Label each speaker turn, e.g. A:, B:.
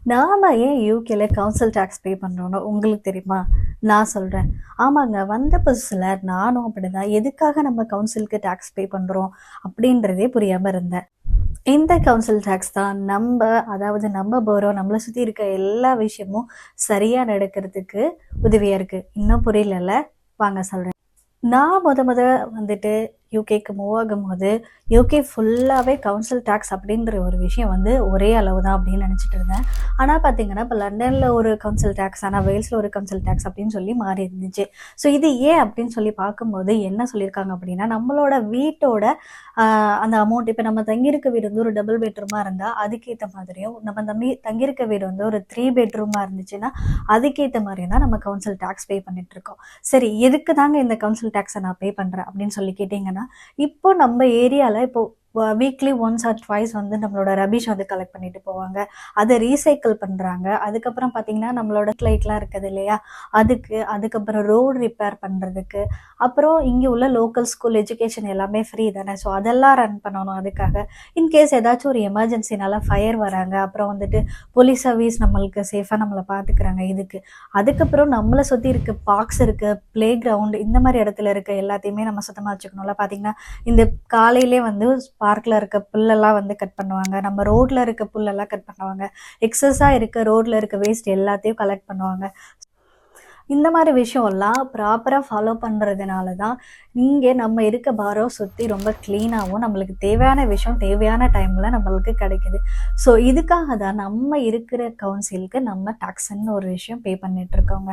A: நாம ஏன் யூகேல கவுன்சில் டாக்ஸ் பே பண்றோம்னு உங்களுக்கு தெரியுமா? நான் சொல்றேன். ஆமாங்க. வந்த புதுசுல நானும் அப்படிதான். எதுக்காக நம்ம கவுன்சிலுக்கு டாக்ஸ் பே பண்றோம் அப்படின்றதே புரியாம இருந்தேன். இந்த கவுன்சில் டாக்ஸ் தான் அதாவது நம்ம போறோம், நம்மள சுத்தி இருக்க எல்லா விஷயமும் சரியா நடக்கிறதுக்கு உதவியா இருக்கு. இன்னும் புரியலல்ல? வாங்க சொல்றேன். நான் மொத வந்துட்டு யூகேக்கு மூவ் ஆகும்போது, யூகே ஃபுல்லாவே கவுன்சில் டாக்ஸ் அப்படின்ற ஒரு விஷயம் வந்து ஒரே அளவு தான் அப்படின்னு நினச்சிட்டு இருந்தேன். ஆனா பார்த்தீங்கன்னா, இப்ப லண்டன்ல ஒரு கவுன்சில் டாக்ஸ், ஆனா வேல்ஸ்ல ஒரு கவுன்சில் டாக்ஸ் அப்படின்னு சொல்லி மாறி இருந்துச்சு. ஸோ இது ஏன் அப்படின்னு சொல்லி பார்க்கும்போது என்ன சொல்லியிருக்காங்க அப்படின்னா, நம்மளோட வீட்டோட அந்த அமௌண்ட் இப்ப நம்ம தங்கியிருக்க வீடு வந்து ஒரு டபுள் பெட்ரூமா இருந்தா, அதுக்கேத்த மாதிரியும், நம்ம தங்கியிருக்க வீடு வந்து ஒரு 3 பெட்ரூமா இருந்துச்சுன்னா, அதுக்கேத்த மாரியும் தான் நம்ம கவுன்சில் டாக்ஸ் பே பண்ணிட்டுருக்கோம். சரி, எதுக்கு தாங்க இந்த கவுன்சில் டாக்ஸ நான் பே பண்றேன் அப்படின்னு சொல்லி கேட்டீங்கன்னா, இப்போ நம்ம ஏரியால இப்போ வீக்லி ஒன்ஸ் ஆர் ட்வைஸ் வந்து நம்மளோட ரபிஷ் வந்து கலெக்ட் பண்ணிட்டு போவாங்க. அத ரீசைக்கிள் பண்றாங்க. அதுக்கப்புறம் பார்த்தீங்கன்னா, நம்மளோட லைட்லாம் இருக்குது இல்லையா? அதுக்கப்புறம் ரோடு ரிப்பேர் பண்றதுக்கு, அப்புறம் இங்க உள்ள லோக்கல் ஸ்கூல் எஜுகேஷன் எல்லாமே ஃப்ரீ தானே. ஸோ அதெல்லாம் ரன் பண்ணணும் அதுக்காக. இன்கேஸ் ஏதாச்சும் ஒரு எமர்ஜென்சினால ஃபயர் வராங்க, அப்புறம் வந்துட்டு போலீஸ் சர்வீஸ் நம்மளுக்கு சேஃபா நம்மள பார்த்துக்கிறாங்க இதுக்கு. அதுக்கப்புறம் நம்மள சுத்தி இருக்க பார்க்ஸ் இருக்கு, பிளே கிரவுண்ட் இந்த மாரி இடத்துல இருக்க எல்லாத்தையுமே நம்ம சுத்தமா வச்சுக்கணும்ல. பார்த்தீங்கன்னா, இந்த காலையிலே வந்து பார்க்ல இருக்க புல்லெல்லாம் வந்து கட் பண்ணுவாங்க. நம்ம ரோட்ல இருக்க புல்லெல்லாம் கட் பண்ணுவாங்க. எக்ஸஸா இருக்க ரோட்ல இருக்க வேஸ்ட் எல்லாத்தையும் கலெக்ட் பண்ணுவாங்க. இந்த மாரி விஷயம்லாம் ப்ராப்பரா ஃபாலோ பண்றதுனால தான், இங்க நம்ம இருக்க பாரோ சுத்தி ரொம்ப கிளீனாவும், நம்மளுக்கு தேவையான விஷயம் தேவையான டைம்ல நம்மளுக்கு கிடைக்குது. ஸோ இதுக்காக தான் நம்ம இருக்கிற கவுன்சிலுக்கு நம்ம டாக்ஸ்ன்னு ஒரு விஷயம் பே பண்ணிட்டுருக்கோங்க.